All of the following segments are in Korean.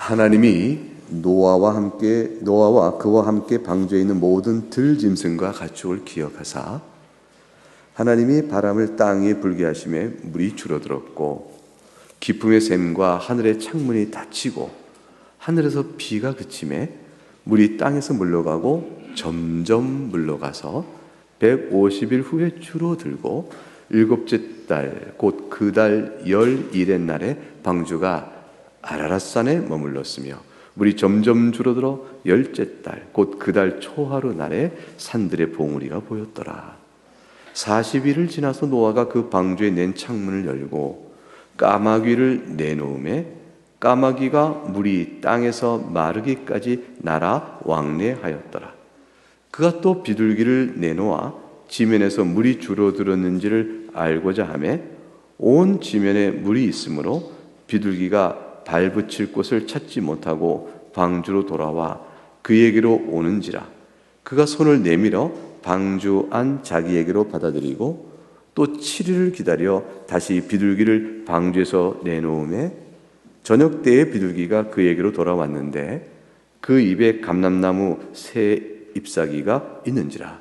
하나님이 노아와 그와 함께 방주에 있는 모든 들짐승과 가축을 기억하사 하나님이 바람을 땅 위에 불게 하심에 물이 줄어들었고 기품의 샘과 하늘의 창문이 닫히고 하늘에서 비가 그침에 물이 땅에서 물러가고 점점 물러가서 150일 후에 줄어들고 일곱째 달 곧 그 달 11의 날에 방주가 아라랏산에 머물렀으며 물이 점점 줄어들어 10째 달 곧 그 달 초하루 날에 산들의 봉우리가 보였더라. 40일을 지나서 노아가 그 방주에 낸 창문을 열고 까마귀를 내놓음에 까마귀가 물이 땅에서 마르기까지 날아 왕래하였더라. 그가 또 비둘기를 내놓아 지면에서 물이 줄어들었는지를 알고자 하매 온 지면에 물이 있으므로 비둘기가 발붙일 곳을 찾지 못하고 방주로 돌아와 그에게로 오는지라. 그가 손을 내밀어 방주 안 자기에게로 받아들이고 또 7일을 기다려 다시 비둘기를 방주에서 내놓음에 저녁 때에 비둘기가 그에게로 돌아왔는데 그 입에 감람나무 새 잎사귀가 있는지라.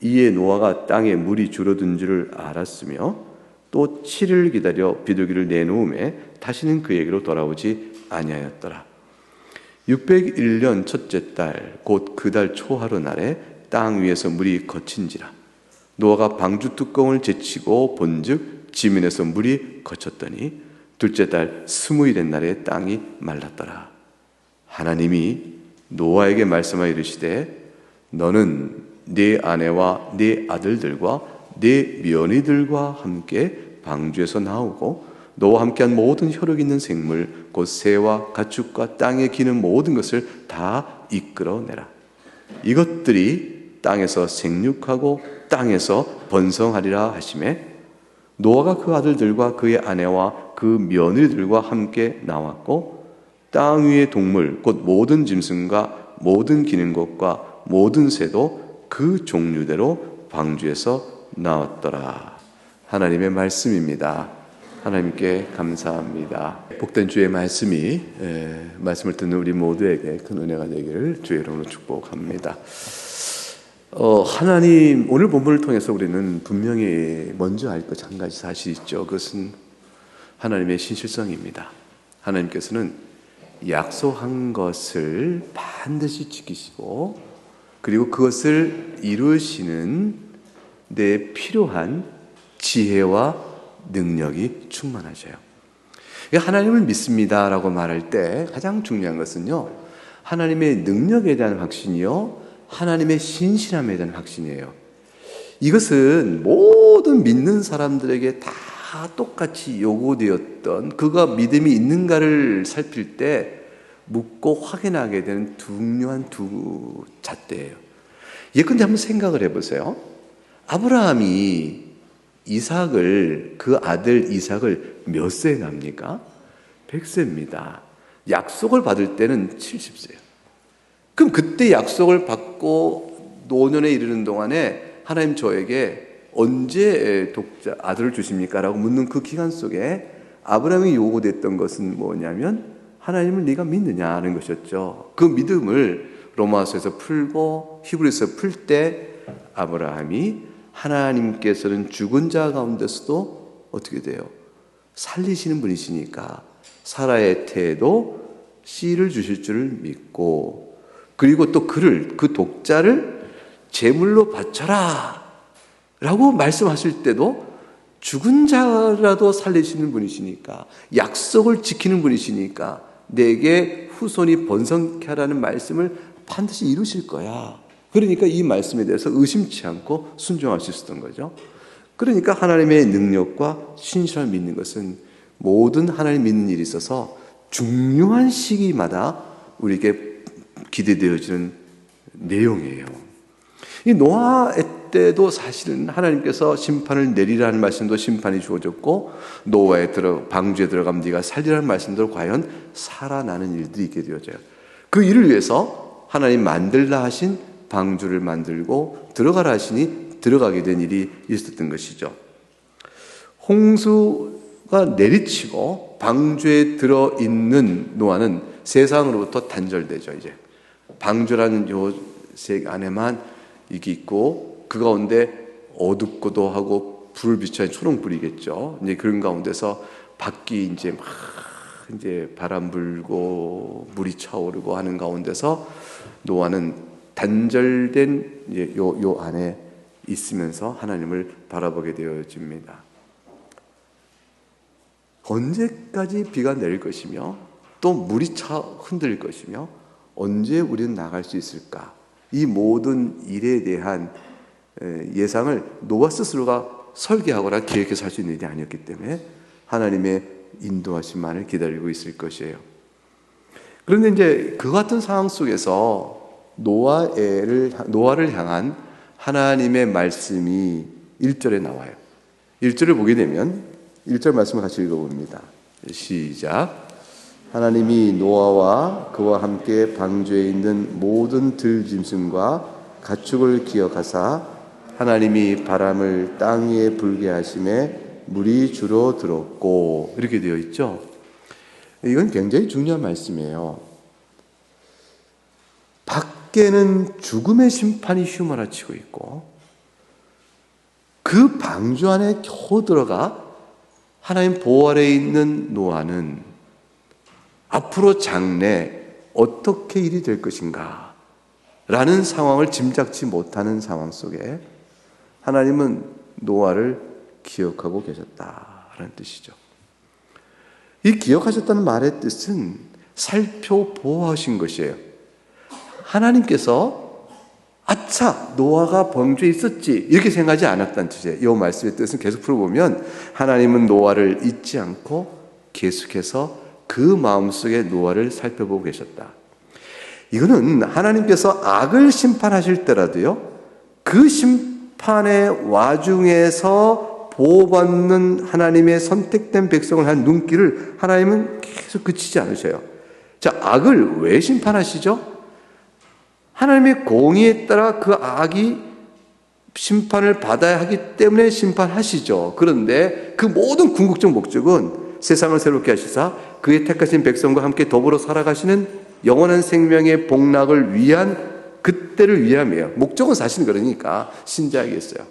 이에 노아가 땅에 물이 줄어든 줄을 알았으며 또 7일을 기다려 비둘기를 내놓음에 다시는 그에게로 돌아오지 아니하였더라. 601년 첫째 달 곧 그 달 초하루 날에 땅 위에서 물이 거친지라. 노아가 방주 뚜껑을 제치고 본즉 지면에서 물이 거쳤더니 둘째 달 20일의 날에 땅이 말랐더라. 하나님이 노아에게 말씀하여 이르시되 너는 네 아내와 네 아들들과 네 며느리들과 함께 방주에서 나오고 너와 함께한 모든 혈육 있는 생물 곧 새와 가축과 땅에 기는 모든 것을 다 이끌어내라. 이것들이 땅에서 생육하고 땅에서 번성하리라 하시매 노아가 그 아들들과 그의 아내와 그 며느리들과 함께 나왔고 땅 위의 동물 곧 모든 짐승과 모든 기는 것과 모든 새도 그 종류대로 방주에서 나왔더라. 하나님의 말씀입니다. 하나님께 감사합니다. 복된 주의 말씀이 말씀을 듣는 우리 모두에게 큰 은혜가 되기를 주의 이름으로 축복합니다. 하나님 오늘 본문을 통해서 우리는 분명히 먼저 알 것 한 가지 사실이 있죠. 그것은 하나님의 신실성입니다. 하나님께서는 약속한 것을 반드시 지키시고 그리고 그것을 이루시는 데 필요한 지혜와 능력이 충만하셔요. 하나님을 믿습니다라고 말할 때 가장 중요한 것은요, 하나님의 능력에 대한 확신이요, 하나님의 신실함에 대한 확신이에요. 이것은 모든 믿는 사람들에게 다 똑같이 요구되었던 그가 믿음이 있는가를 살필 때 묻고 확인하게 되는 중요한 두 잣대예요. 예컨대 한번 생각을 해보세요. 아브라함이 그 아들 이삭을 몇 세에 낳습니까? 100세입니다. 약속을 받을 때는 70세예요. 그럼 그때 약속을 받고 노년에 이르는 동안에 하나님 저에게 언제 아들을 주십니까? 라고 묻는 그 기간 속에 아브라함이 요구됐던 것은 뭐냐면 하나님을 네가 믿느냐는 것이었죠. 그 믿음을 로마서에서 풀고 히브리서에서 풀 때 아브라함이 하나님께서는 죽은 자 가운데서도 어떻게 돼요? 살리시는 분이시니까 사라의 태에도 씨를 주실 줄을 믿고 그리고 또 그 독자를 제물로 바쳐라 라고 말씀하실 때도 죽은 자라도 살리시는 분이시니까 약속을 지키는 분이시니까 내게 후손이 번성케 하라는 말씀을 반드시 이루실 거야. 그러니까 이 말씀에 대해서 의심치 않고 순종할 수 있었던 거죠. 그러니까 하나님의 능력과 신실함을 믿는 것은 모든 하나님 믿는 일이 있어서 중요한 시기마다 우리에게 기대되어지는 내용이에요. 이 노아 때도 사실은 하나님께서 심판을 내리라는 말씀도 심판이 주어졌고 방주에 들어가면 네가 살리라는 말씀도 과연 살아나는 일들이 있게 되어져요. 그 일을 위해서 하나님 만들라 하신 방주를 만들고 들어가라 하시니 들어가게 된 일이 있었던 것이죠. 홍수가 내리치고 방주에 들어있는 노아는 세상으로부터 단절되죠. 이제 방주라는 요색 안에만 이게 있고, 그 가운데 어둡고도 하고 불을 비춰야 초롱불이겠죠. 이제 그런 가운데서 밖이 이제 막 이제 바람 불고 물이 차오르고 하는 가운데서 노아는 단절된 이제 요 안에 있으면서 하나님을 바라보게 되어집니다. 언제까지 비가 내릴 것이며 또 물이 흔들릴 것이며 언제 우리는 나갈 수 있을까? 이 모든 일에 대한 예상을 노아 스스로가 설계하거나 기획해서 할 수 있는 일이 아니었기 때문에 하나님의 인도하심만을 기다리고 있을 것이에요. 그런데 이제 그 같은 상황 속에서 노아를 향한 하나님의 말씀이 1절에 나와요. 1절을 보게 되면 1절 말씀을 같이 읽어봅니다. 시작. 하나님이 노아와 그와 함께 방주에 있는 모든 들짐승과 가축을 기억하사 하나님이 바람을 땅 위에 불게 하심에 물이 주로 들었고, 이렇게 되어 있죠. 이건 굉장히 중요한 말씀이에요. 밖에는 죽음의 심판이 휘몰아치고 있고 그 방주 안에 겨우 들어가 하나님 보호 아래에 있는 노아는 앞으로 장래 어떻게 일이 될 것인가 라는 상황을 짐작치 못하는 상황 속에 하나님은 노아를 기억하고 계셨다라는 뜻이죠. 이 기억하셨다는 말의 뜻은 살펴보아하신 것이에요. 하나님께서 아차, 노아가 방주에 있었지 이렇게 생각하지 않았다는 뜻이에요. 이 말씀의 뜻은 계속 풀어보면 하나님은 노아를 잊지 않고 계속해서 그 마음속에 노아를 살펴보고 계셨다. 이거는 하나님께서 악을 심판하실 때라도요, 그 심판의 와중에서 보호받는 하나님의 선택된 백성을 한 눈길을 하나님은 계속 그치지 않으셔요. 자, 악을 왜 심판하시죠? 하나님의 공의에 따라 그 악이 심판을 받아야 하기 때문에 심판하시죠. 그런데 그 모든 궁극적 목적은 세상을 새롭게 하시사 그의 택하신 백성과 함께 더불어 살아가시는 영원한 생명의 복락을 위한, 그때를 위함이에요. 목적은 사실 그러니까 신자에게있어요.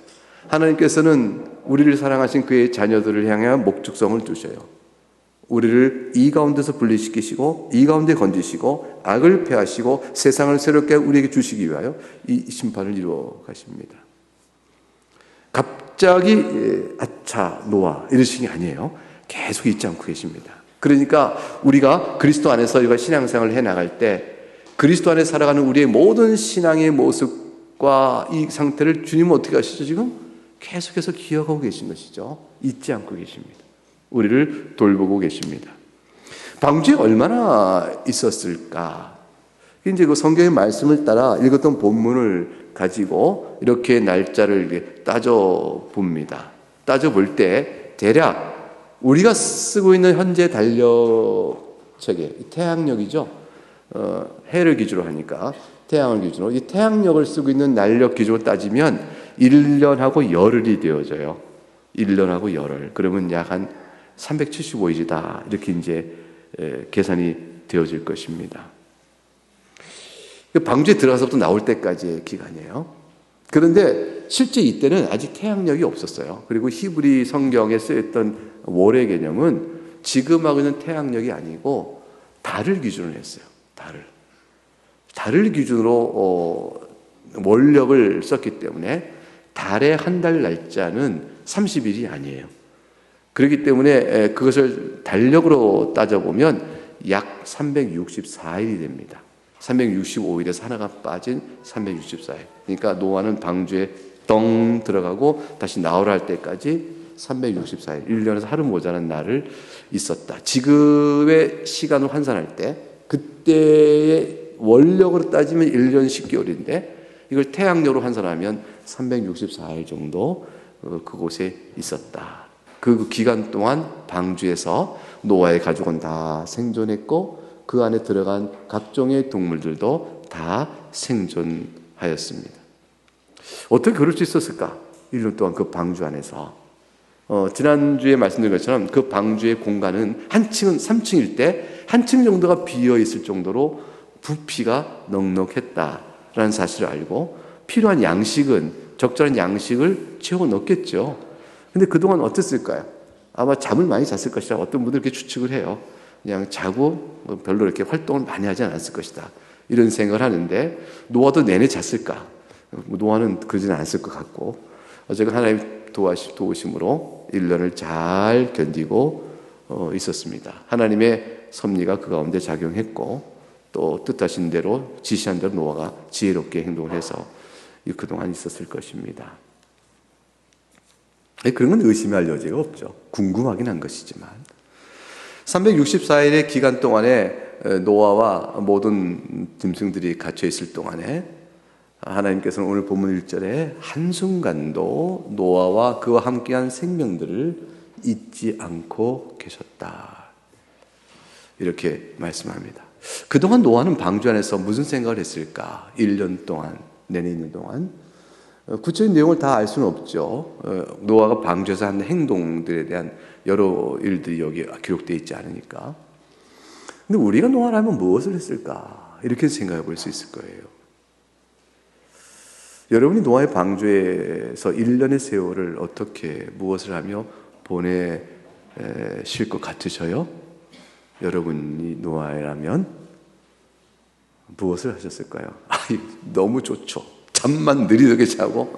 하나님께서는 우리를 사랑하신 그의 자녀들을 향한 목적성을 두셔요. 우리를 이 가운데서 분리시키시고 이 가운데 건지시고 악을 폐하시고 세상을 새롭게 우리에게 주시기 위하여 이 심판을 이루어 가십니다. 갑자기 아차 노아 이러시는 게 아니에요. 계속 잊지 않고 계십니다. 그러니까 우리가 그리스도 안에서 우리가 신앙생활을 해나갈 때 그리스도 안에 살아가는 우리의 모든 신앙의 모습과 이 상태를 주님은 어떻게 하시죠? 지금 계속해서 기억하고 계신 것이죠. 잊지 않고 계십니다. 우리를 돌보고 계십니다. 방주에 얼마나 있었을까? 이제 그 성경의 말씀을 따라 읽었던 본문을 가지고 이렇게 날짜를 따져 봅니다. 따져 볼 때 대략 우리가 쓰고 있는 현재 달력 체계, 태양력이죠. 해를 기준으로 하니까 태양을 기준으로 이 태양력을 쓰고 있는 날력 기준으로 따지면 1년하고 열흘이 되어져요. 1년하고 열흘. 그러면 약 한 375일이다. 이렇게 이제 계산이 되어질 것입니다. 방주에 들어가서부터 나올 때까지의 기간이에요. 그런데 실제 이때는 아직 태양력이 없었어요. 그리고 히브리 성경에 쓰였던 월의 개념은 지금 하고 있는 태양력이 아니고 달을 기준으로 했어요. 달을 기준으로 월력을 썼기 때문에 달의 한 달 날짜는 30일이 아니에요. 그렇기 때문에 그것을 달력으로 따져보면 약 364일이 됩니다. 365일에서 하나가 빠진 364일. 그러니까 노아는 방주에 덩 들어가고 다시 나오라 할 때까지 364일, 1년에서 하루 모자란 날을 있었다. 지금의 시간을 환산할 때 그때의 원력으로 따지면 1년 10개월인데 이걸 태양력으로 환산하면 364일 정도 그곳에 있었다. 그 기간 동안 방주에서 노아의 가족은 다 생존했고 그 안에 들어간 각종의 동물들도 다 생존하였습니다. 어떻게 그럴 수 있었을까? 1년 동안 그 방주 안에서 지난주에 말씀드린 것처럼 그 방주의 공간은 한 층은 3층일 때 한층 정도가 비어 있을 정도로 부피가 넉넉했다라는 사실을 알고 필요한 양식은 적절한 양식을 채워 넣겠죠. 근데 그동안 어땠을까요? 아마 잠을 많이 잤을 것이다. 어떤 분들 이렇게 추측을 해요. 그냥 자고 별로 이렇게 활동을 많이 하지 않았을 것이다. 이런 생각을 하는데 노아도 내내 잤을까? 노아는 그러지는 않았을 것 같고 어쨌든 하나님 도우심으로 1년을 잘 견디고 있었습니다. 하나님의 섭리가 그 가운데 작용했고 또 뜻하신 대로 지시한 대로 노아가 지혜롭게 행동을 해서 그동안 있었을 것입니다. 그런 건 의심할 여지가 없죠. 궁금하긴 한 것이지만 364일의 기간 동안에 노아와 모든 짐승들이 갇혀 있을 동안에 하나님께서는 오늘 본문 1절에 한순간도 노아와 그와 함께한 생명들을 잊지 않고 계셨다. 이렇게 말씀합니다. 그동안 노아는 방주 안에서 무슨 생각을 했을까? 1년 동안, 내내 있는 동안. 구체적인 내용을 다 알 수는 없죠. 노아가 방주에서 한 행동들에 대한 여러 일들이 여기 기록되어 있지 않으니까. 근데 우리가 노아라면 무엇을 했을까? 이렇게 생각해 볼 수 있을 거예요. 여러분이 노아의 방주에서 1년의 세월을 어떻게 무엇을 하며 보내실 것 같으셔요? 여러분이 노아라면 무엇을 하셨을까요? 너무 좋죠. 잠만 느리게 자고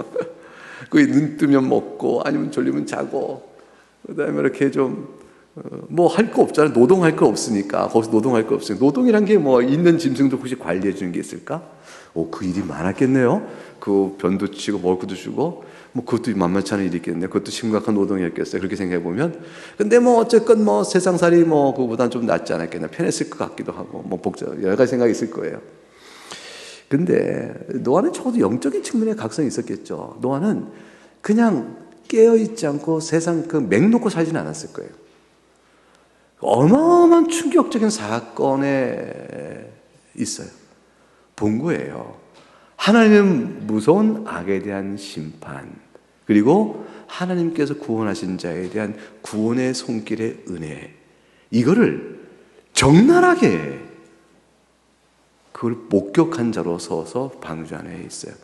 눈 뜨면 먹고 아니면 졸리면 자고 그다음에 이렇게 좀 뭐 할 거 없잖아요. 노동할 거 없으니까. 거기서 노동할 거 없으니까. 노동이란 게 뭐 있는 짐승도 혹시 관리해 주는 게 있을까? 그 일이 많았겠네요. 그 변도 치고 먹을 것도 주고 뭐 그것도 만만치 않은 일이 있겠네요. 그것도 심각한 노동이었겠어요. 그렇게 생각해 보면. 근데 뭐 어쨌건 뭐 세상살이 뭐 그거보다는 좀 낫지 않았겠나. 편했을 것 같기도 하고 뭐 복잡 여러 가지 생각이 있을 거예요. 근데 노아는 적어도 영적인 측면의 각성이 있었겠죠. 노아는 그냥 깨어있지 않고 세상 그 맹놓고 살지는 않았을 거예요. 어마어마한 충격적인 사건에 있어요. 본 거예요. 하나님은 무서운 악에 대한 심판, 그리고 하나님께서 구원하신 자에 대한 구원의 손길의 은혜, 이거를 적나라하게 그걸 목격한 자로 서서 방주 안에 있어요.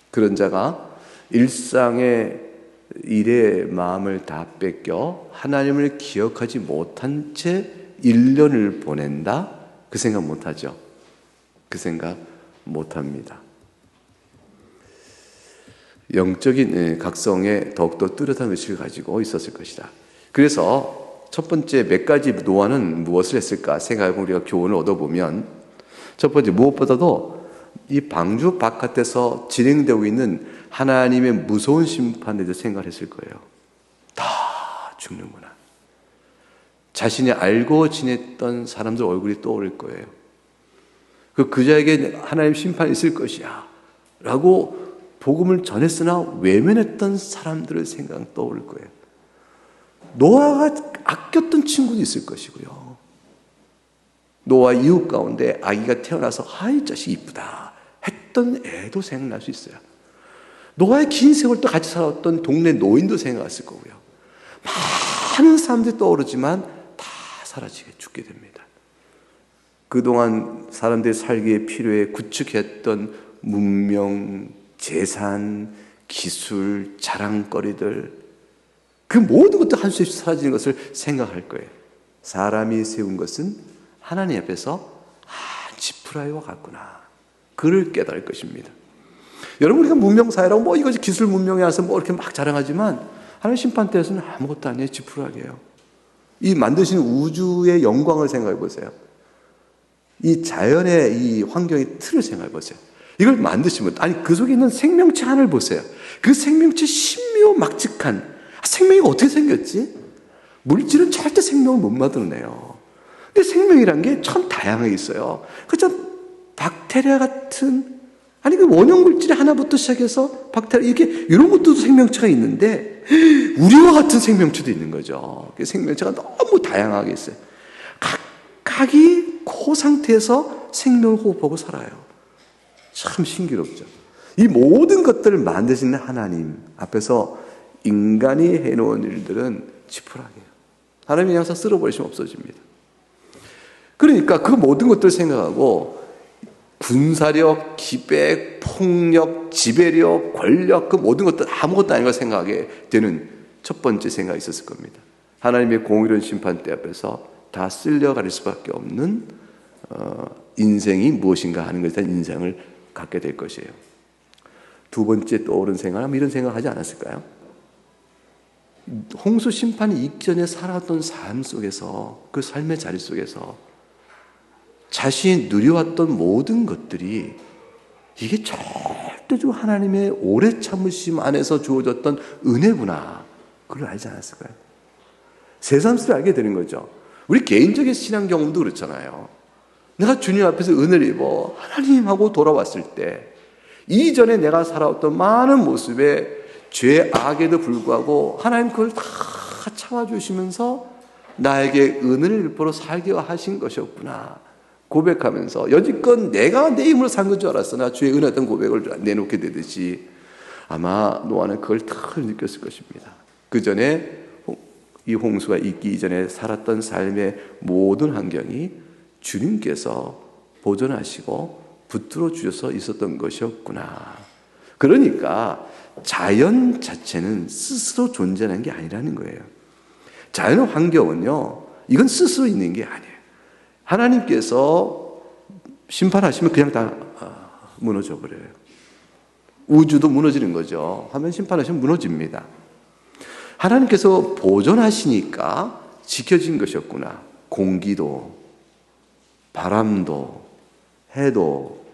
그런 자가 일상의 일에 마음을 다 뺏겨 하나님을 기억하지 못한 채 1년을 보낸다? 그 생각 못하죠. 그 생각 못합니다. 영적인 각성에 더욱더 뚜렷한 의식을 가지고 있었을 것이다. 그래서 첫 번째 몇 가지 노아는 무엇을 했을까 생각해보면 우리가 교훈을 얻어보면 첫 번째, 무엇보다도 이 방주 바깥에서 진행되고 있는 하나님의 무서운 심판에 대해서 생각을 했을 거예요. 다 죽는구나. 자신이 알고 지냈던 사람들 얼굴이 떠오를 거예요. 그 자에게 하나님 심판이 있을 것이야 라고 복음을 전했으나 외면했던 사람들의 생각 떠오를 거예요. 노아가 아꼈던 친구도 있을 것이고요. 노아 이웃 가운데 아기가 태어나서 이 자식 이쁘다 했던 애도 생각날 수 있어요. 노아의 긴 세월 또 같이 살았던 동네 노인도 생각했을 거고요. 많은 사람들이 떠오르지만 다 사라지게 죽게 됩니다. 그동안 사람들이 살기에 필요해 구축했던 문명, 재산, 기술, 자랑거리들, 그 모든 것도 한 수 없이 사라지는 것을 생각할 거예요. 사람이 세운 것은 하나님 앞에서 지푸라기와 같구나. 그를 깨달을 것입니다. 여러분, 우리가 문명사회라고 뭐 이것이 기술 문명에 와서 뭐 이렇게 막 자랑하지만 하나님 심판 때에서는 아무것도 아니에요. 지푸라기예요. 이 만드신 우주의 영광을 생각해 보세요. 이 자연의 이 환경의 틀을 생각해 보세요. 이걸 만드신 분, 아니 그 속에 있는 생명체 하나를 보세요. 그 생명체 신묘막측한 생명이 어떻게 생겼지? 물질은 절대 생명을 못 만들어내요. 근데 생명이란 게 참 다양하게 있어요. 그죠? 박테리아 같은, 아니 그 원형 물질 하나부터 시작해서 박테리아 이렇게 이런 것도 생명체가 있는데 우리와 같은 생명체도 있는 거죠. 생명체가 너무 다양하게 있어요. 각각이 그 상태에서 생명을 호흡하고 살아요. 참 신기롭죠. 이 모든 것들을 만드시는 하나님 앞에서 인간이 해놓은 일들은 지푸라기예요. 하나님이 항상 쓸어버리시면 없어집니다. 그러니까 그 모든 것들을 생각하고 군사력, 기백, 폭력, 지배력, 권력 그 모든 것들 아무것도 아닌 걸 생각하게 되는 첫 번째 생각이 있었을 겁니다. 하나님의 공의로운 심판대 앞에서 다 쓸려갈 수밖에 없는 인생이 무엇인가 하는 것에 대한 인상을 갖게 될 것이에요. 두 번째 떠오른 생각은 이런 생각하지 않았을까요? 홍수 심판이 이전에 살았던 삶 속에서, 그 삶의 자리 속에서 자신이 누려왔던 모든 것들이 이게 절대적으로 하나님의 오래 참으심 안에서 주어졌던 은혜구나, 그걸 알지 않았을까요? 새삼스레 알게 되는 거죠. 우리 개인적인 신앙 경험도 그렇잖아요. 내가 주님 앞에서 은혜를 입어 하나님하고 돌아왔을 때 이전에 내가 살아왔던 많은 모습의 죄, 악에도 불구하고 하나님 그걸 다 참아주시면서 나에게 은혜를 베풀어 살게 하신 것이었구나 고백하면서, 여지껏 내가 내 힘으로 산 것 줄 알았으나 주의 은혜였던 고백을 내놓게 되듯이 아마 노아는 그걸 다 느꼈을 것입니다. 그 전에 이 홍수가 있기 이전에 살았던 삶의 모든 환경이 주님께서 보존하시고 붙들어 주셔서 있었던 것이었구나. 그러니까 자연 자체는 스스로 존재하는 게 아니라는 거예요. 자연 환경은요, 이건 스스로 있는 게 아니에요. 하나님께서 심판하시면 그냥 다 무너져 버려요. 우주도 무너지는 거죠. 하면 심판하시면 무너집니다. 하나님께서 보존하시니까 지켜진 것이었구나. 공기도, 바람도, 해도,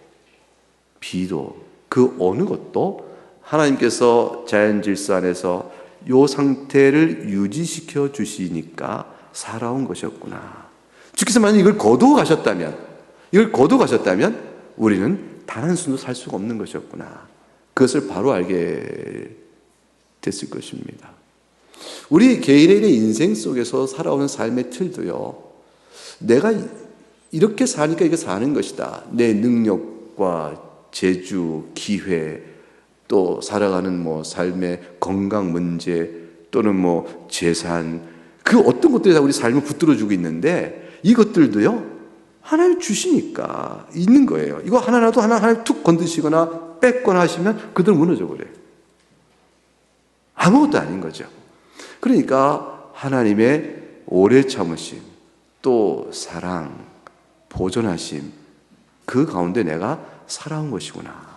비도, 그 어느 것도 하나님께서 자연 질서 안에서 이 상태를 유지시켜 주시니까 살아온 것이었구나. 주께서 만약 이걸 거두어 가셨다면 우리는 단 한순도 살 수가 없는 것이었구나. 그것을 바로 알게 됐을 것입니다. 우리 개인의 인생 속에서 살아오는 삶의 틀도요, 내가 이렇게 사니까 이게 사는 것이다. 내 능력과 재주, 기회, 또 살아가는 삶의 건강 문제, 또는 재산, 그 어떤 것들이 다 우리 삶을 붙들어주고 있는데, 이것들도요, 하나님 주시니까 있는 거예요. 이거 하나라도 하나님 툭 건드시거나 뺏거나 하시면 그대로 무너져 버려요. 아무것도 아닌 거죠. 그러니까 하나님의 오래 참으심, 또 사랑, 보존하심, 그 가운데 내가 살아온 것이구나.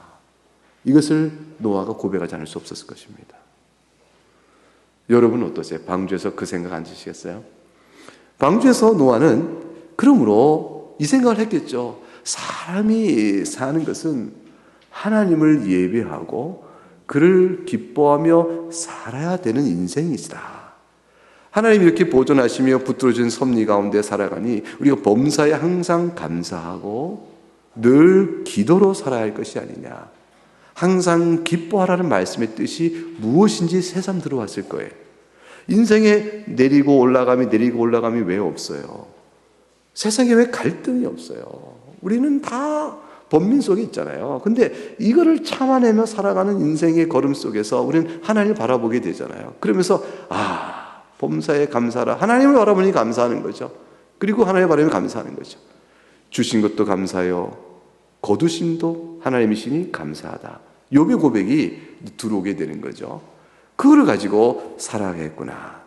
이것을 노아가 고백하지 않을 수 없었을 것입니다. 여러분은 어떠세요? 방주에서 그 생각 안 드시겠어요? 방주에서 노아는 그러므로 이 생각을 했겠죠. 사람이 사는 것은 하나님을 예배하고 그를 기뻐하며 살아야 되는 인생이다. 하나님이 이렇게 보존하시며 붙들어준 섭리 가운데 살아가니 우리가 범사에 항상 감사하고 늘 기도로 살아야 할 것이 아니냐. 항상 기뻐하라는 말씀의 뜻이 무엇인지 새삼 들어왔을 거예요. 인생에 내리고 올라감이 왜 없어요? 세상에 왜 갈등이 없어요? 우리는 다 번민 속에 있잖아요. 근데 이거를 참아내며 살아가는 인생의 걸음 속에서 우리는 하나님을 바라보게 되잖아요. 그러면서 범사에 감사하라. 하나님을 바라보니 감사하는 거죠. 그리고 하나님을 바라보니 감사하는 거죠. 주신 것도 감사해요. 거두심도 하나님이시니 감사하다. 욥의 고백이 들어오게 되는 거죠. 그거를 가지고 살아가겠구나.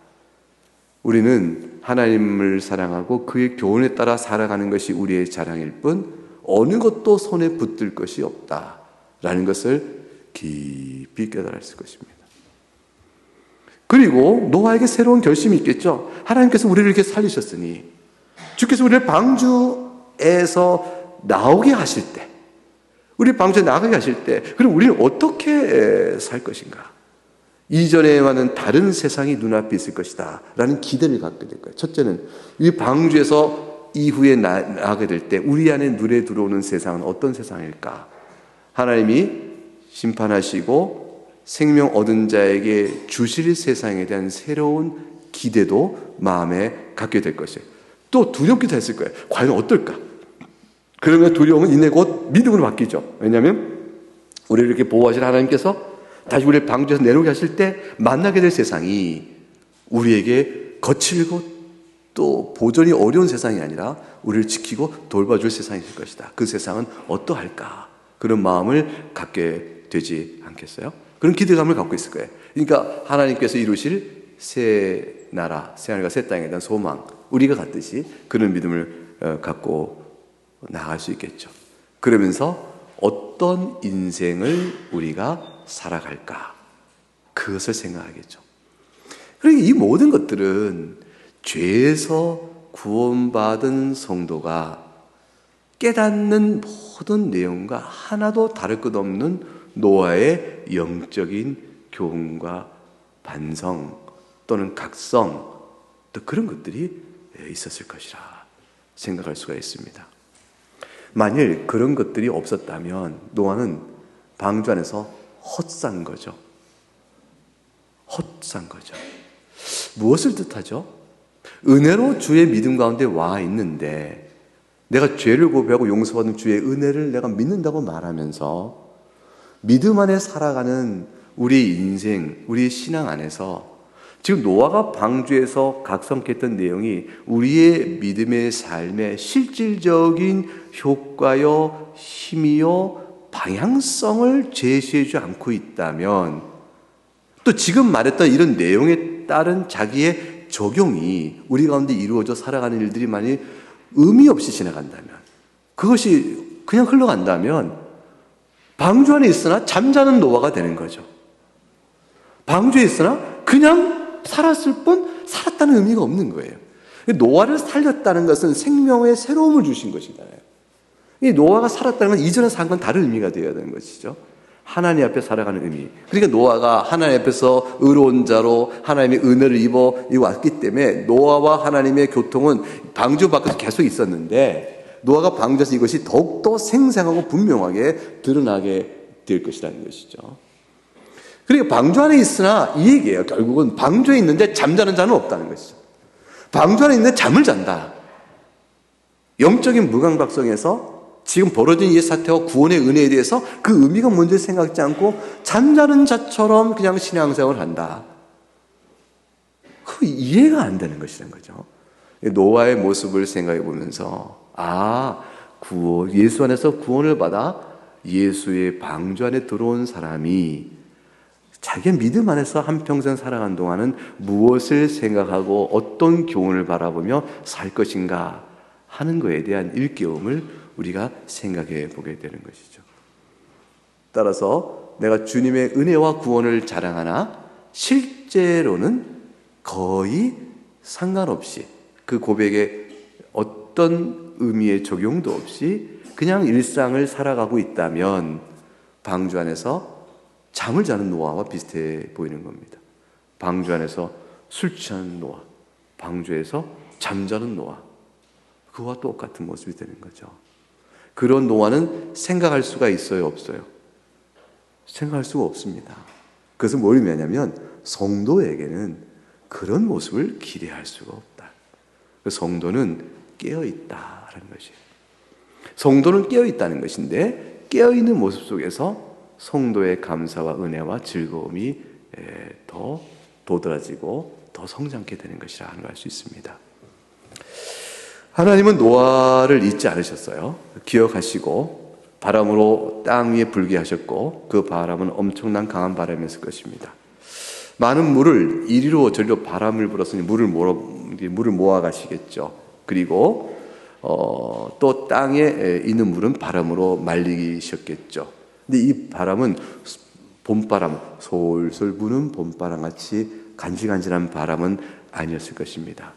우리는 하나님을 사랑하고 그의 교훈에 따라 살아가는 것이 우리의 자랑일 뿐 어느 것도 손에 붙들 것이 없다라는 것을 깊이 깨달았을 것입니다. 그리고 노아에게 새로운 결심이 있겠죠. 하나님께서 우리를 이렇게 살리셨으니, 주께서 우리를 방주에서 나오게 하실 때, 우리 방주에 나가게 하실 때, 그럼 우리는 어떻게 살 것인가? 이전에와는 다른 세상이 눈앞에 있을 것이다 라는 기대를 갖게 될 거예요. 첫째는 이 방주에서 이후에 나가게 될 때 우리 안에 눈에 들어오는 세상은 어떤 세상일까? 하나님이 심판하시고 생명 얻은 자에게 주실 세상에 대한 새로운 기대도 마음에 갖게 될 것이에요. 또 두렵기도 했을 거예요. 과연 어떨까? 그러면 두려움은 이내 곧 믿음으로 바뀌죠. 왜냐하면 우리를 이렇게 보호하신 하나님께서 다시 우리를 방주에서 내놓게 하실 때 만나게 될 세상이 우리에게 거칠고 또 보존이 어려운 세상이 아니라 우리를 지키고 돌봐줄 세상이 될 것이다. 그 세상은 어떠할까? 그런 마음을 갖게 되지 않겠어요? 그런 기대감을 갖고 있을 거예요. 그러니까 하나님께서 이루실 새 나라, 새 하늘과 새 땅에 대한 소망, 우리가 갖듯이 그런 믿음을 갖고 나아갈 수 있겠죠. 그러면서 어떤 인생을 우리가 살아갈까? 그것을 생각하겠죠. 그러니까 이 모든 것들은 죄에서 구원받은 성도가 깨닫는 모든 내용과 하나도 다를 것 없는 노아의 영적인 교훈과 반성 또는 각성 또 그런 것들이 있었을 것이라 생각할 수가 있습니다. 만일 그런 것들이 없었다면 노아는 방주 안에서 헛산 거죠. 헛산 거죠. 무엇을 뜻하죠? 은혜로 주의 믿음 가운데 와 있는데 내가 죄를 고백하고 용서받는 주의 은혜를 내가 믿는다고 말하면서 믿음 안에 살아가는 우리 인생, 우리 신앙 안에서 지금 노아가 방주에서 각성했던 내용이 우리의 믿음의 삶의 실질적인 효과요, 힘이요, 방향성을 제시해주지 않고 있다면 또 지금 말했던 이런 내용에 따른 자기의 적용이 우리 가운데 이루어져 살아가는 일들이 만약 의미 없이 지나간다면 그것이 그냥 흘러간다면 방주 안에 있으나 잠자는 노아가 되는 거죠. 방주에 있으나 그냥 살았을 뿐 살았다는 의미가 없는 거예요. 노아를 살렸다는 것은 생명의 새로움을 주신 것이잖아요. 이 노아가 살았다는 건 이전에 산 건 다른 의미가 되어야 되는 것이죠. 하나님 앞에 살아가는 의미. 그러니까 노아가 하나님 앞에서 의로운 자로 하나님의 은혜를 입어 왔기 때문에 노아와 하나님의 교통은 방주 밖에서 계속 있었는데 노아가 방주에서 이것이 더욱더 생생하고 분명하게 드러나게 될 것이라는 것이죠. 그러니까 방주 안에 있으나 이 얘기예요. 결국은 방주에 있는데 잠자는 자는 없다는 것이죠. 방주 안에 있는데 잠을 잔다. 영적인 무강박성에서 지금 벌어진 이 사태와 구원의 은혜에 대해서 그 의미가 뭔지 생각지 않고 잠자는 자처럼 그냥 신앙생활을 한다. 그 이해가 안 되는 것이라는 거죠. 노아의 모습을 생각해 보면서 예수 안에서 구원을 받아 예수의 방주 안에 들어온 사람이 자기의 믿음 안에서 한평생 살아간 동안은 무엇을 생각하고 어떤 교훈을 바라보며 살 것인가 하는 것에 대한 일깨움을 우리가 생각해 보게 되는 것이죠. 따라서 내가 주님의 은혜와 구원을 자랑하나 실제로는 거의 상관없이 그 고백에 어떤 의미의 적용도 없이 그냥 일상을 살아가고 있다면 방주 안에서 잠을 자는 노아와 비슷해 보이는 겁니다. 방주 안에서 술 취하는 노아, 방주에서 잠자는 노아, 그와 똑같은 모습이 되는 거죠. 그런 노아는 생각할 수가 있어요, 없어요? 생각할 수가 없습니다. 그것은 뭘 의미하냐면 성도에게는 그런 모습을 기대할 수가 없다. 성도는 깨어있다라는 것이에요. 성도는 깨어있다는 것인데 깨어있는 모습 속에서 성도의 감사와 은혜와 즐거움이 더 도드라지고 더 성장케 되는 것이라 하는 걸 알 수 있습니다. 하나님은 노아를 잊지 않으셨어요. 기억하시고 바람으로 땅 위에 불게 하셨고 그 바람은 엄청난 강한 바람이었을 것입니다. 많은 물을 이리로 저리로 바람을 불었으니 물을 모아가시겠죠. 그리고 또 땅에 있는 물은 바람으로 말리셨겠죠. 근데 이 바람은 봄바람, 솔솔 부는 봄바람같이 간질간질한 바람은 아니었을 것입니다.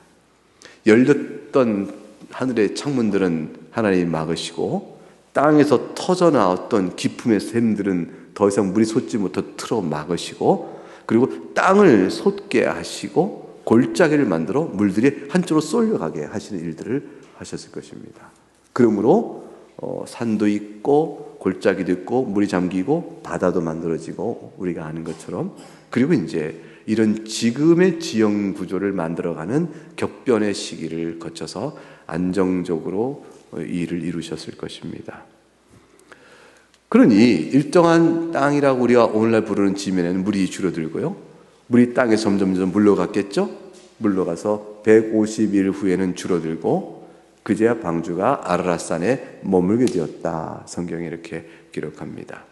열렸던 하늘의 창문들은 하나님이 막으시고 땅에서 터져나왔던 기품의 샘들은 더 이상 물이 솟지 못하도록 틀어 막으시고 그리고 땅을 솟게 하시고 골짜기를 만들어 물들이 한쪽으로 쏠려가게 하시는 일들을 하셨을 것입니다. 그러므로 산도 있고 골짜기도 있고 물이 잠기고 바다도 만들어지고 우리가 아는 것처럼 그리고 이제 이런 지금의 지형 구조를 만들어가는 격변의 시기를 거쳐서 안정적으로 이 일을 이루셨을 것입니다. 그러니 일정한 땅이라고 우리가 오늘날 부르는 지면에는 물이 줄어들고요. 물이 땅에 점점 물러갔겠죠. 물러가서 150일 후에는 줄어들고 그제야 방주가 아라랏산에 머물게 되었다. 성경이 이렇게 기록합니다.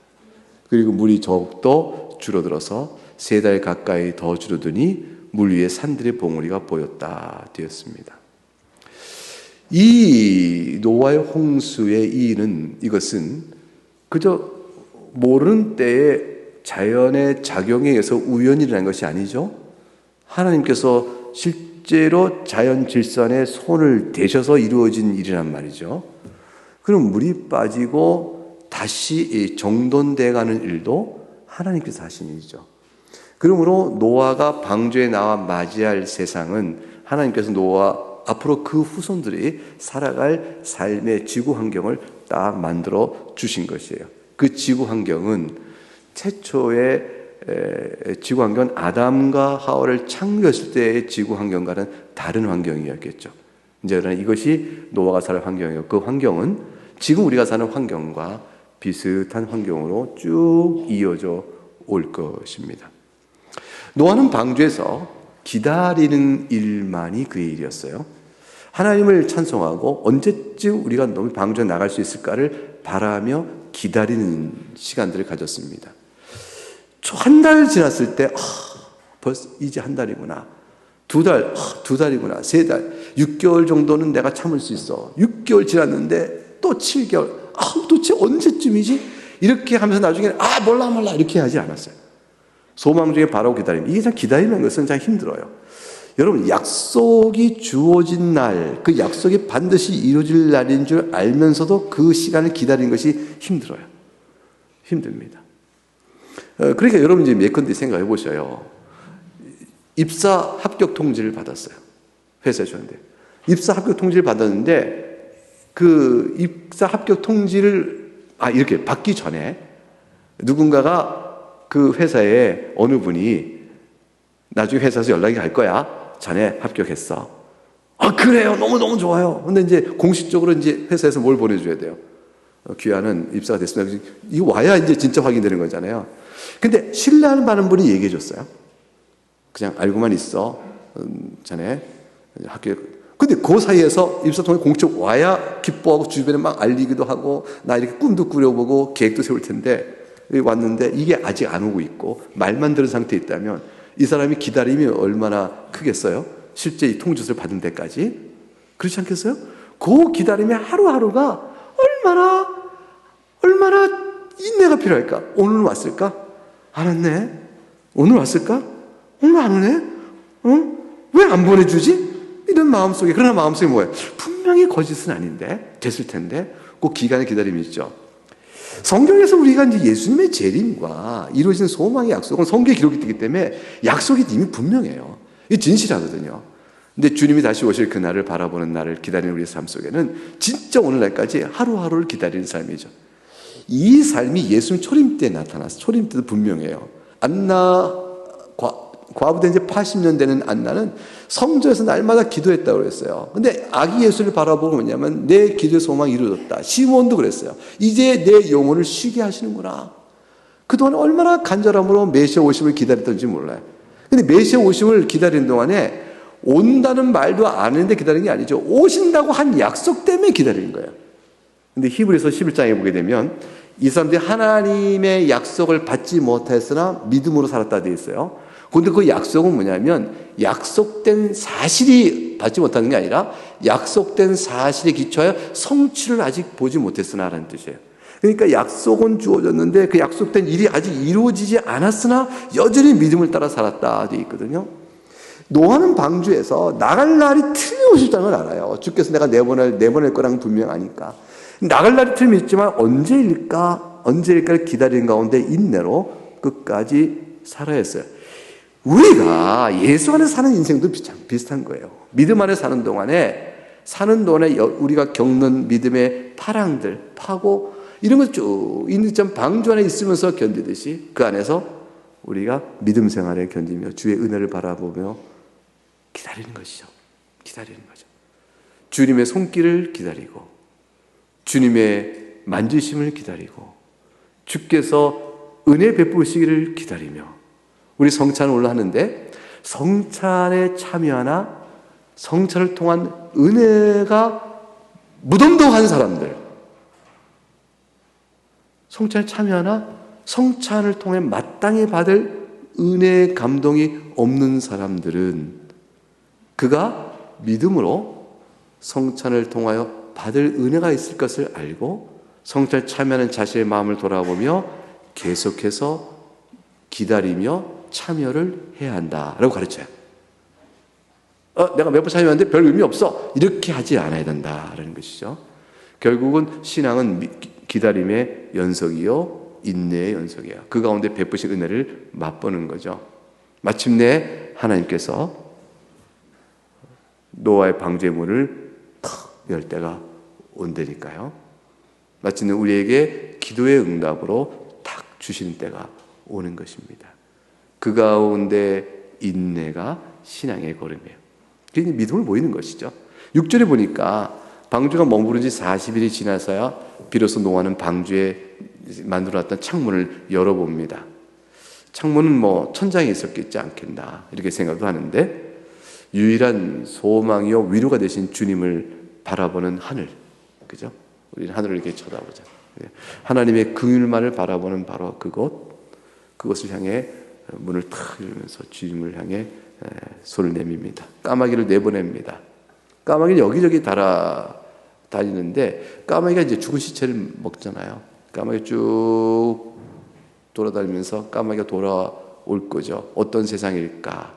그리고 물이 더욱더 줄어들어서 3달 가까이 더 줄어드니 물 위에 산들의 봉우리가 보였다 되었습니다. 이 노아의 홍수의 이것은 그저 모르는 때에 자연의 작용에 의해서 우연히 일어난 것이 아니죠. 하나님께서 실제로 자연 질서에 손을 대셔서 이루어진 일이란 말이죠. 그럼 물이 빠지고 다시 정돈돼가는 일도 하나님께서 하신 일이죠. 그러므로 노아가 방주에 나와 맞이할 세상은 하나님께서 노아 앞으로 그 후손들이 살아갈 삶의 지구 환경을 딱 만들어 주신 것이에요. 그 지구 환경은 최초의 지구 환경은 아담과 하와를 창조했을 때의 지구 환경과는 다른 환경이었겠죠. 이제 그러나 이것이 노아가 살 환경이에요. 그 환경은 지금 우리가 사는 환경과 비슷한 환경으로 쭉 이어져 올 것입니다. 노아는 방주에서 기다리는 일만이 그의 일이었어요. 하나님을 찬송하고 언제쯤 우리가 너무 방주에 나갈 수 있을까를 바라며 기다리는 시간들을 가졌습니다. 한 달 지났을 때 벌써 이제 한 달이구나. 2달, 2달이구나. 3달, 6개월 정도는 내가 참을 수 있어. 6개월 지났는데 또 7개월. 도대체 언제쯤이지? 이렇게 하면서 나중에는 몰라 이렇게 하지 않았어요. 소망 중에 바라고 기다림. 이게 참 기다리는 것은 참 힘들어요. 여러분, 약속이 주어진 날, 그 약속이 반드시 이루어질 날인 줄 알면서도 그 시간을 기다리는 것이 힘들어요. 힘듭니다. 그러니까 여러분 이제 예컨대 생각해 보셔요. 입사 합격 통지를 받았어요. 회사에 줬는데. 입사 합격 통지를 받았는데 그 입사 합격 통지를 이렇게 받기 전에 누군가가 그 회사에 어느 분이 나중에 회사에서 연락이 갈 거야. 자네 합격했어. 그래요. 너무너무 좋아요. 근데 이제 공식적으로 이제 회사에서 뭘 보내줘야 돼요? 귀하는 입사가 됐습니다. 이거 와야 이제 진짜 확인되는 거잖아요. 근데 신뢰하는 많은 분이 얘기해 줬어요. 그냥 알고만 있어. 자네 합격. 근데 그 사이에서 입사통에 공적 와야 기뻐하고 주변에 막 알리기도 하고 나 이렇게 꿈도 꾸려보고 계획도 세울 텐데 왔는데 이게 아직 안 오고 있고 말만 들은 상태에 있다면 이 사람이 기다림이 얼마나 크겠어요? 실제 이 통지서를 받은 데까지. 그렇지 않겠어요? 그 기다림의 하루하루가 얼마나 인내가 필요할까? 오늘 왔을까? 안 왔네? 오늘 왔을까? 오늘 안 오네? 왜 안 보내주지? 이런 마음속에, 그러나 마음속에 뭐예요? 분명히 거짓은 아닌데, 됐을 텐데, 그 기간의 기다림이 있죠. 성경에서 우리가 이제 예수님의 재림과 이루어진 소망의 약속은 성경에 기록이 되기 때문에 약속이 이미 분명해요. 이게 진실하거든요. 근데 주님이 다시 오실 그날을 바라보는 날을 기다리는 우리의 삶 속에는 진짜 오늘날까지 하루하루를 기다리는 삶이죠. 이 삶이 예수님 초림 때 나타났어요. 초림 때도 분명해요. 안나 과부된 지 80년 되는 안나는 성전에서 날마다 기도했다고 그랬어요. 근데 아기 예수를 바라보고 뭐냐면 내 기도의 소망이 이루어졌다. 시몬도 그랬어요. 이제 내 영혼을 쉬게 하시는구나. 그동안 얼마나 간절함으로 메시아 오심을 기다렸던지 몰라요. 근데 메시아 오심을 기다리는 동안에 온다는 말도 안 했는데 기다리는 게 아니죠. 오신다고 한 약속 때문에 기다리는 거예요. 근데 히브리서 11장에 보게 되면 이 사람들이 하나님의 약속을 받지 못했으나 믿음으로 살았다 되어 있어요. 그런데 그 약속은 뭐냐면 약속된 사실이 받지 못하는 게 아니라 약속된 사실에 기초하여 성취를 아직 보지 못했으나 라는 뜻이에요. 그러니까 약속은 주어졌는데 그 약속된 일이 아직 이루어지지 않았으나 여전히 믿음을 따라 살았다 되어 있거든요. 노아는 방주에서 나갈 날이 틀림없다는 걸 알아요. 주께서 내가 내보낼 거랑 분명 아니까. 나갈 날이 틀림있지만 언제일까를 기다리는 가운데 인내로 끝까지 살아야 했어요. 우리가 예수 안에 사는 인생도 비슷한 거예요. 믿음 안에 사는 동안에 우리가 겪는 믿음의 파랑들, 파고 이런 것 쭉 있는 방주 안에 있으면서 견디듯이 그 안에서 우리가 믿음 생활에 견디며 주의 은혜를 바라보며 기다리는 것이죠. 기다리는 거죠. 주님의 손길을 기다리고 주님의 만지심을 기다리고 주께서 은혜 베푸시기를 기다리며 우리 성찬을 오늘 하는데 성찬에 참여하나 성찬을 통한 은혜가 무덤덤한 사람들, 성찬에 참여하나 성찬을 통해 마땅히 받을 은혜의 감동이 없는 사람들은 그가 믿음으로 성찬을 통하여 받을 은혜가 있을 것을 알고 성찬에 참여하는 자신의 마음을 돌아보며 계속해서 기다리며 참여를 해야 한다라고 가르쳐요. 내가 몇 번 참여했는데 별 의미 없어. 이렇게 하지 않아야 된다라는 것이죠. 결국은 신앙은 기다림의 연속이요, 인내의 연속이에요. 그 가운데 베푸신 은혜를 맛보는 거죠. 마침내 하나님께서 노아의 방주의 문을 탁 열 때가 온다니까요. 마침내 우리에게 기도의 응답으로 탁 주시는 때가 오는 것입니다. 그 가운데 인내가 신앙의 걸음이에요. 그게 믿음을 모이는 것이죠. 6절에 보니까 방주가 머무른 지 40일이 지나서야 비로소 노아는 방주에 만들어놨던 창문을 열어봅니다. 창문은 천장이 있었겠지 않겠나 이렇게 생각도 하는데 유일한 소망이요 위로가 되신 주님을 바라보는 하늘, 그죠? 우리는 하늘을 이렇게 쳐다보자. 하나님의 긍휼만을 바라보는 바로 그것을 향해 문을 탁 열면서 주님을 향해 손을 내밉니다. 까마귀를 내보냅니다. 까마귀는 여기저기 다니는데 까마귀가 이제 죽은 시체를 먹잖아요. 까마귀 쭉 돌아다니면서 까마귀가 돌아올 거죠. 어떤 세상일까?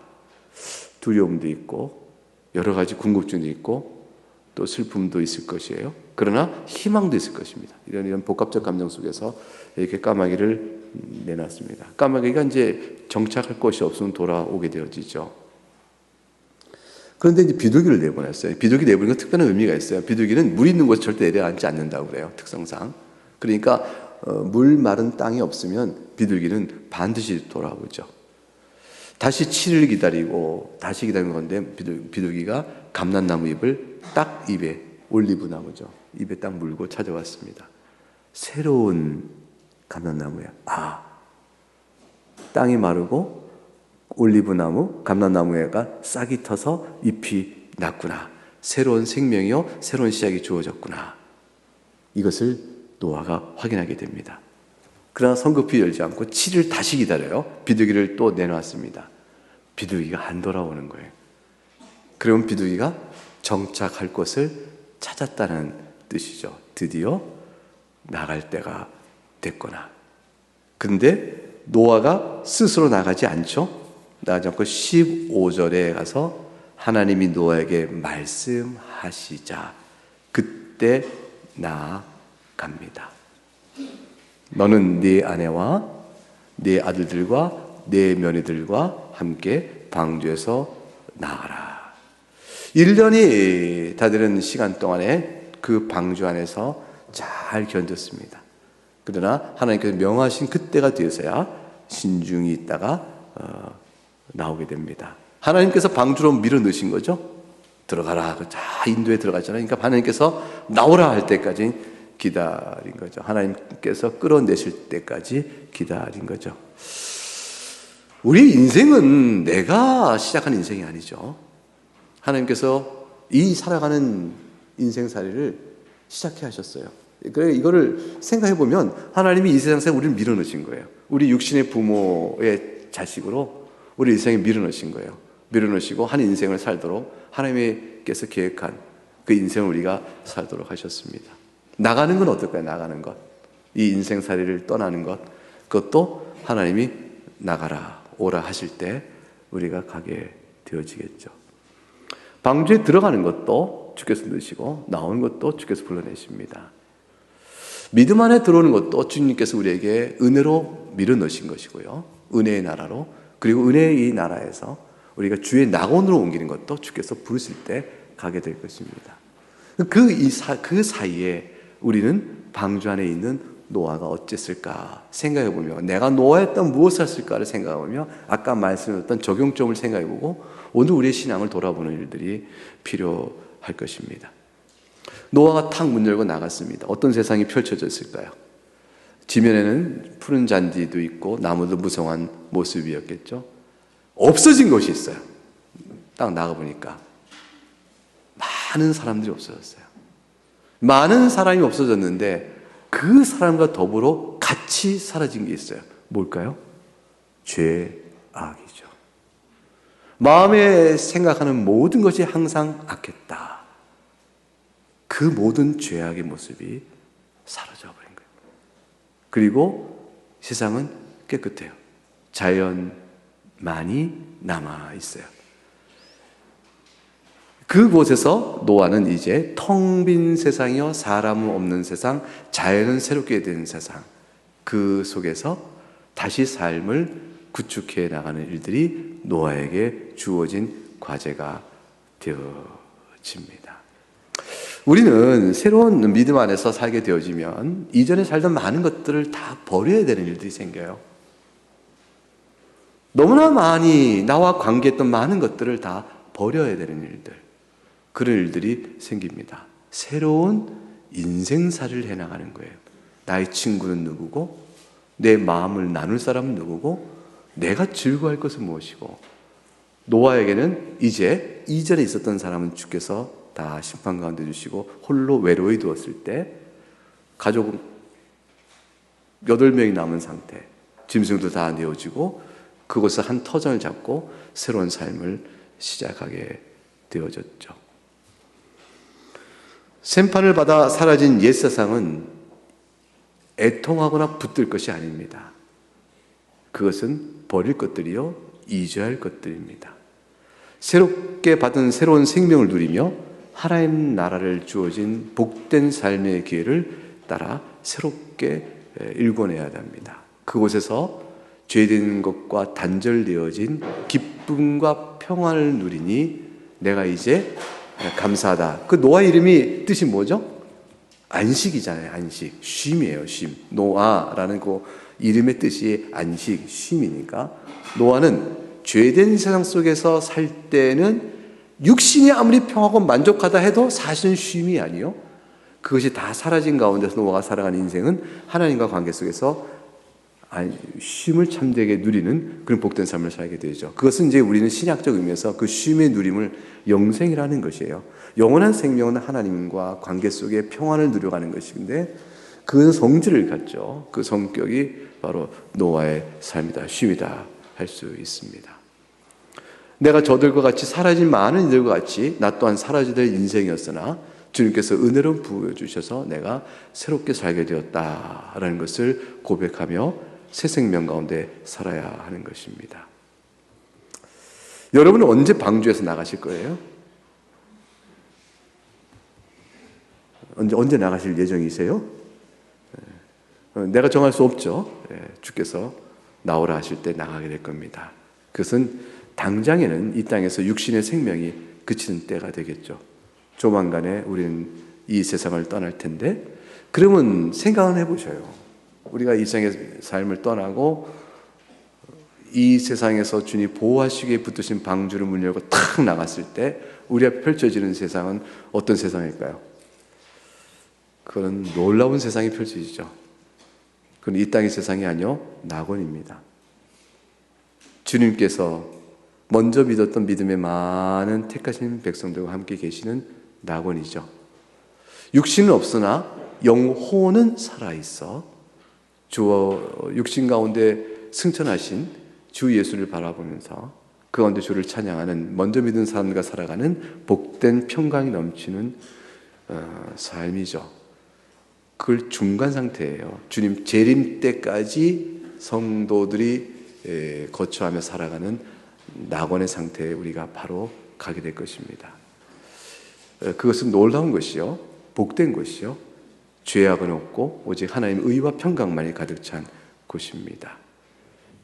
두려움도 있고 여러 가지 궁금증도 있고 또 슬픔도 있을 것이에요. 그러나 희망도 있을 것입니다. 이런 복합적 감정 속에서 이렇게 까마귀를 내놨습니다. 까마귀가 이제 정착할 곳이 없으면 돌아오게 되어지죠. 그런데 이제 비둘기를 내보냈어요. 비둘기 내보내는 건 특별한 의미가 있어요. 비둘기는 물 있는 곳에 절대 내려앉지 않는다고 그래요. 특성상. 그러니까 물 마른 땅이 없으면 비둘기는 반드시 돌아오죠. 다시 7일 기다리고 다시 기다리는 건데 비둘기가 감람나무 잎을 딱 입에, 올리브 나무죠. 입에 딱 물고 찾아왔습니다. 새로운 감람나무야. 땅이 마르고 올리브 나무, 감람나무가 싹이 터서 잎이 났구나. 새로운 생명이요, 새로운 시작이 주어졌구나. 이것을 노아가 확인하게 됩니다. 그러나 성급히 열지 않고 7일 다시 기다려요. 비둘기를 또 내놨습니다. 비둘기가 안 돌아오는 거예요. 그러면 비둘기가 정착할 곳을 찾았다는 뜻이죠. 드디어 나갈 때가 됐구나. 그런데 노아가 스스로 나가지 않죠. 나가지 않고 15절에 가서 하나님이 노아에게 말씀하시자 그때 나아갑니다. 너는 네 아내와 네 아들들과 네 며느리들과 함께 방주에서 나가라. 1년이 다 되는 시간 동안에 그 방주 안에서 잘 견뎠습니다. 그러나 하나님께서 명하신 그때가 되어서야 신중히 있다가 나오게 됩니다. 하나님께서 방주로 밀어넣으신 거죠. 들어가라. 자, 인도에 들어갔잖아요. 그러니까 하나님께서 나오라 할 때까지 기다린 거죠. 하나님께서 끌어내실 때까지 기다린 거죠. 우리 인생은 내가 시작한 인생이 아니죠. 하나님께서 이 살아가는 인생살이를 시작해 하셨어요. 그래 이거를 생각해 보면 하나님이 이 세상에 우리를 밀어넣으신 거예요. 우리 육신의 부모의 자식으로 우리 인생에 밀어넣으신 거예요. 밀어넣으시고 한 인생을 살도록 하나님께서 계획한 그 인생을 우리가 살도록 하셨습니다. 나가는 건 어떨까요? 나가는 것. 이 인생살이를 떠나는 것. 그것도 하나님이 나가라, 오라 하실 때 우리가 가게 되어지겠죠. 방주에 들어가는 것도 주께서 넣으시고 나오는 것도 주께서 불러내십니다. 믿음 안에 들어오는 것도 주님께서 우리에게 은혜로 밀어넣으신 것이고요. 은혜의 나라로, 그리고 은혜의 이 나라에서 우리가 주의 낙원으로 옮기는 것도 주께서 부르실 때 가게 될 것입니다. 그 사이에 우리는 방주 안에 있는 노아가 어쨌을까 생각해보며 내가 노아였다면 무엇을 했을까를 생각해보며 아까 말씀드렸던 적용점을 생각해보고 오늘 우리의 신앙을 돌아보는 일들이 필요할 것입니다. 노아가 탁 문 열고 나갔습니다. 어떤 세상이 펼쳐졌을까요? 지면에는 푸른 잔디도 있고 나무도 무성한 모습이었겠죠. 없어진 것이 있어요. 딱 나가보니까 많은 사람들이 없어졌어요. 많은 사람이 없어졌는데 그 사람과 더불어 같이 사라진 게 있어요. 뭘까요? 죄악이죠. 마음에 생각하는 모든 것이 항상 악했다. 그 모든 죄악의 모습이 사라져버린 거예요. 그리고 세상은 깨끗해요. 자연만이 남아있어요. 그곳에서 노아는 이제 텅 빈 세상이요, 사람은 없는 세상, 자연은 새롭게 된 세상, 그 속에서 다시 삶을 구축해 나가는 일들이 노아에게 주어진 과제가 되어집니다. 우리는 새로운 믿음 안에서 살게 되어지면 이전에 살던 많은 것들을 다 버려야 되는 일들이 생겨요. 너무나 많이 나와 관계했던 많은 것들을 다 버려야 되는 일들, 그런 일들이 생깁니다. 새로운 인생살이를 해나가는 거예요. 나의 친구는 누구고, 내 마음을 나눌 사람은 누구고, 내가 즐거워할 것은 무엇이고. 노아에게는 이제 이전에 있었던 사람은 주께서 다 심판 가운데 주시고 홀로 외로이 두었을 때 가족 8명이 남은 상태, 짐승도 다 내어지고 그곳에 한 터전을 잡고 새로운 삶을 시작하게 되어졌죠. 심판을 받아 사라진 옛 세상은 애통하거나 붙들 것이 아닙니다. 그것은 버릴 것들이요, 잊어야 할 것들입니다. 새롭게 받은 새로운 생명을 누리며 하나님 나라를 주어진 복된 삶의 기회를 따라 새롭게 일궈내야 합니다. 그곳에서 죄된 것과 단절되어진 기쁨과 평안을 누리니 내가 이제 감사하다. 그 노아 이름이 뜻이 뭐죠? 안식이잖아요. 안식, 쉼이에요. 쉼. 노아라는 그 이름의 뜻이 안식, 쉼이니까 노아는 죄된 세상 속에서 살 때는 육신이 아무리 평하고 만족하다 해도 사실은 쉼이 아니요, 그것이 다 사라진 가운데서 노아가 살아가는 인생은 하나님과 관계 속에서 쉼을 참되게 누리는 그런 복된 삶을 살게 되죠. 그것은 이제 우리는 신약적 의미에서 그 쉼의 누림을 영생이라는 것이에요. 영원한 생명은 하나님과 관계 속에 평안을 누려가는 것인데 그 성질을 갖죠. 그 성격이 바로 노아의 삶이다, 쉼이다 할 수 있습니다. 내가 저들과 같이 사라진 많은 이들과 같이 나 또한 사라지게 될 인생이었으나 주님께서 은혜로 부어주셔서 내가 새롭게 살게 되었다라는 것을 고백하며 새 생명 가운데 살아야 하는 것입니다. 여러분은 언제 방주에서 나가실 거예요? 언제 나가실 예정이세요? 내가 정할 수 없죠. 주께서 나오라 하실 때 나가게 될 겁니다. 그것은 당장에는 이 땅에서 육신의 생명이 그치는 때가 되겠죠. 조만간에 우리는 이 세상을 떠날 텐데, 그러면 생각을 해보셔요. 우리가 이 세상의 삶을 떠나고 이 세상에서 주님 보호하시기에 붙드신 방주를 문 열고 탁 나갔을 때 우리 앞에 펼쳐지는 세상은 어떤 세상일까요? 그건 놀라운 세상이 펼쳐지죠. 그건 이 땅의 세상이 아니요, 낙원입니다. 주님께서 먼저 믿었던 믿음의 많은 택하신 백성들과 함께 계시는 낙원이죠. 육신은 없으나 영혼은 살아있어 주와 육신 가운데 승천하신 주 예수를 바라보면서 그 가운데 주를 찬양하는 먼저 믿은 사람들과 살아가는 복된 평강이 넘치는 삶이죠. 그걸 중간 상태예요. 주님 재림 때까지 성도들이 거쳐하며 살아가는 낙원의 상태에 우리가 바로 가게 될 것입니다. 그것은 놀라운 것이요, 복된 것이요, 죄악은 없고 오직 하나님의 의와 평강만이 가득 찬 곳입니다.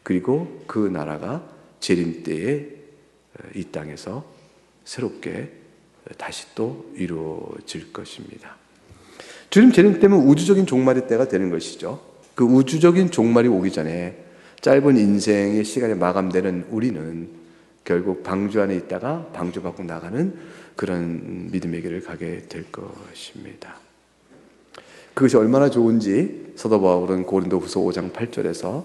그리고 그 나라가 재림 때에 이 땅에서 새롭게 다시 또 이루어질 것입니다. 주님 재림 때면 우주적인 종말의 때가 되는 것이죠. 그 우주적인 종말이 오기 전에 짧은 인생의 시간이 마감되는 우리는 결국 방주 안에 있다가 방주 밖으로 나가는 그런 믿음의 길을 가게 될 것입니다. 그것이 얼마나 좋은지 사도 바울은 고린도후서 5장 8절에서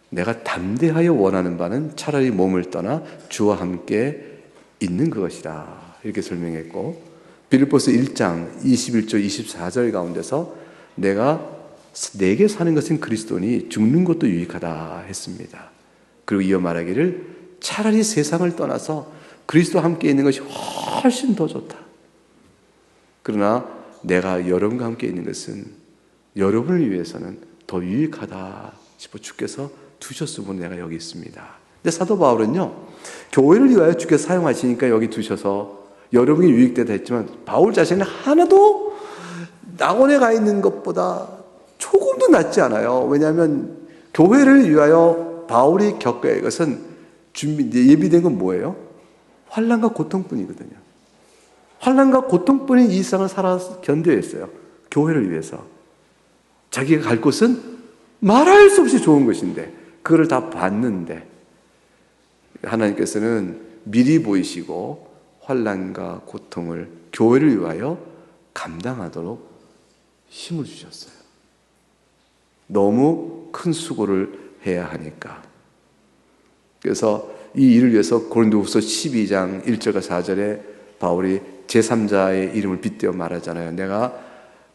내가 담대하여 원하는 바는 차라리 몸을 떠나 주와 함께 있는 그것이다 이렇게 설명했고, 빌립보서 1장 21절 24절 가운데서 내게 사는 것은 그리스도니 죽는 것도 유익하다 했습니다. 그리고 이어 말하기를 차라리 세상을 떠나서 그리스도와 함께 있는 것이 훨씬 더 좋다. 그러나 내가 여러분과 함께 있는 것은 여러분을 위해서는 더 유익하다 싶어 주께서 두셨음으로 내가 여기 있습니다. 근데 사도 바울은요, 교회를 위하여 주께서 사용하시니까 여기 두셔서 여러분이 유익되다 했지만 바울 자신은 하나도 낙원에 가 있는 것보다 조금도 낫지 않아요. 왜냐하면 교회를 위하여 바울이 겪어야 할 것은 예비된 건 뭐예요? 환난과 고통뿐이거든요. 환난과 고통뿐인 이 세상을 살아 견뎌야 했어요. 교회를 위해서. 자기가 갈 곳은 말할 수 없이 좋은 것인데 그거를 다 봤는데 하나님께서는 미리 보이시고 환난과 고통을 교회를 위하여 감당하도록 힘을 주셨어요. 너무 큰 수고를 해야 하니까. 그래서 이 일을 위해서 고린도후서 12장 1절과 4절에 바울이 제3자의 이름을 빗대어 말하잖아요. 내가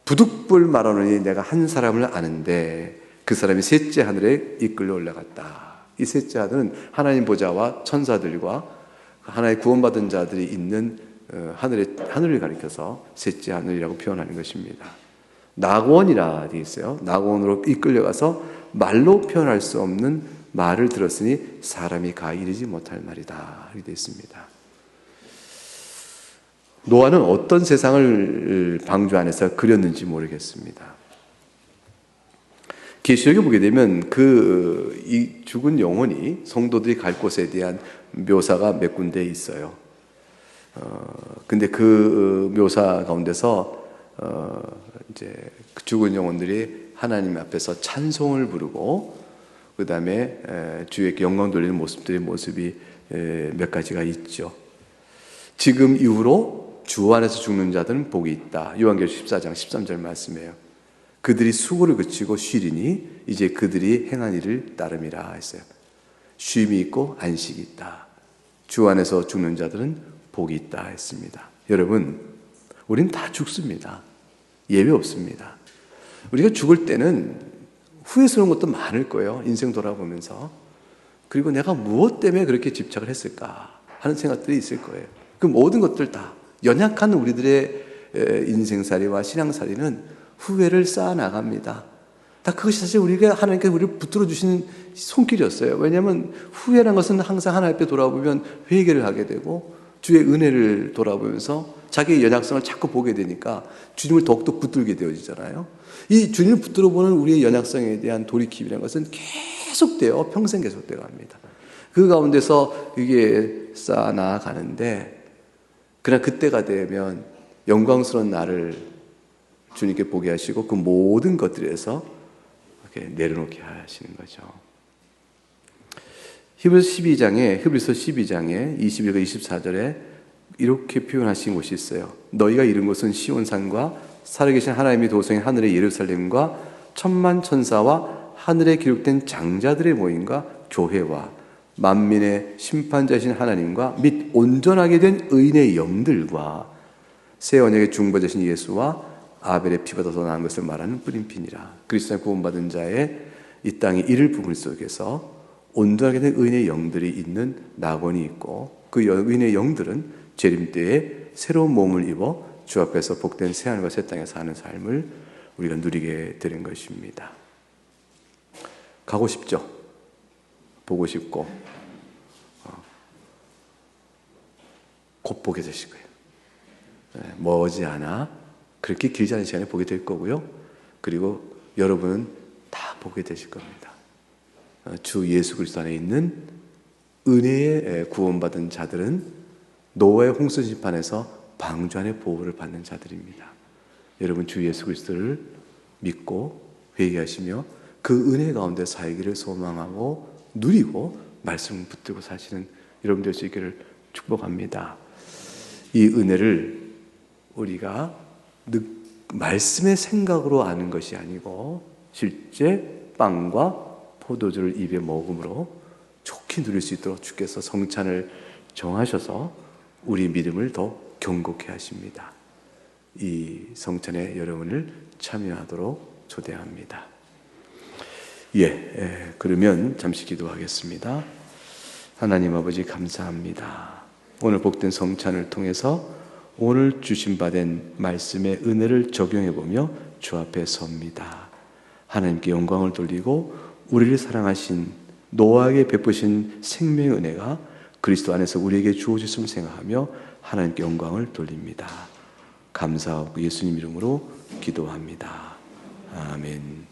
부득불 말하노니 내가 한 사람을 아는데 그 사람이 셋째 하늘에 이끌려 올라갔다. 이 셋째 하늘은 하나님 보좌와 천사들과 하나의 구원받은 자들이 있는 하늘을 가리켜서 셋째 하늘이라고 표현하는 것입니다. 낙원이라 되어 있어요. 낙원으로 이끌려가서 말로 표현할 수 없는 말을 들었으니 사람이 가 이르지 못할 말이다. 이렇게 되어 있습니다. 노아는 어떤 세상을 방주 안에서 그렸는지 모르겠습니다. 계시록에 보게 되면 이 죽은 영혼이 성도들이 갈 곳에 대한 묘사가 몇 군데 있어요. 근데 그 묘사 가운데서 이제 그 죽은 영혼들이 하나님 앞에서 찬송을 부르고 그 다음에 주의 영광 돌리는 모습이 몇 가지가 있죠. 지금 이후로 주 안에서 죽는 자들은 복이 있다. 요한계시록 14장 13절 말씀이에요. 그들이 수고를 그치고 쉬리니 이제 그들이 행한 일을 따름이라 했어요. 쉼이 있고 안식이 있다. 주 안에서 죽는 자들은 복이 있다 했습니다. 여러분, 우린 다 죽습니다. 예외 없습니다. 우리가 죽을 때는 후회스러운 것도 많을 거예요. 인생 돌아보면서. 그리고 내가 무엇 때문에 그렇게 집착을 했을까 하는 생각들이 있을 거예요. 그 모든 것들 다 연약한 우리들의 인생살이와 신앙살이는 후회를 쌓아나갑니다. 다 그것이 사실 우리가 하나님께서 우리를 붙들어 주시는 손길이었어요. 왜냐하면 후회라는 것은 항상 하나님 앞에 돌아보면 회개를 하게 되고 주의 은혜를 돌아보면서 자기의 연약성을 자꾸 보게 되니까 주님을 더욱더 붙들게 되어지잖아요. 이 주님을 붙들어 보는 우리의 연약성에 대한 돌이킴이라는 것은 계속돼요. 평생 계속되어 갑니다. 그 가운데서 이게 쌓아나가는데 그러나 그때가 되면 영광스러운 나를 주님께 보게 하시고 그 모든 것들에서 이렇게 내려놓게 하시는 거죠. 히브리서 12장에 21과 24절에 이렇게 표현하신 곳이 있어요. 너희가 이른 곳은 시온산과 살아계신 하나님의 도성인 하늘의 예루살렘과 천만 천사와 하늘에 기록된 장자들의 모임과 교회와 만민의 심판자이신 하나님과 및 온전하게 된 의인의 영들과 새 언약의 중보자신 예수와 아벨의 피가 더 나은 것을 말하는 뿌림핀이라. 그리스도의 구원받은 자의 이 땅의 이를 부분 속에서 온전하게 된 의인의 영들이 있는 낙원이 있고 그 의인의 영들은 재림 때에 새로운 몸을 입어 주 앞에서 복된 새하늘과 새 땅에 사는 삶을 우리가 누리게 되는 것입니다. 가고 싶죠? 보고 싶고 곧 보게 되실 거예요. 머지않아 그렇게 길지 않은 시간에 보게 될 거고요. 그리고 여러분은 다 보게 되실 겁니다. 주 예수 그리스도 안에 있는 은혜의 구원받은 자들은 노아의 홍수 심판에서 방주 안의 보호를 받는 자들입니다. 여러분 주 예수 그리스도를 믿고 회개하시며 그 은혜 가운데 살기를 소망하고 누리고 말씀을 붙들고 사시는 여러분 될 수 있기를 축복합니다. 이 은혜를 우리가 말씀의 생각으로 아는 것이 아니고 실제 빵과 포도주를 입에 먹음으로 좋게 누릴 수 있도록 주께서 성찬을 정하셔서 우리 믿음을 더 견고케 하십니다. 이 성찬에 여러분을 참여하도록 초대합니다. 그러면 잠시 기도하겠습니다. 하나님 아버지 감사합니다. 오늘 복된 성찬을 통해서 오늘 주신 바 된 말씀의 은혜를 적용해 보며 주 앞에 섭니다. 하나님께 영광을 돌리고 우리를 사랑하신 노아에게 베푸신 생명의 은혜가 그리스도 안에서 우리에게 주어졌음을 생각하며 하나님께 영광을 돌립니다. 감사하고 예수님 이름으로 기도합니다. 아멘.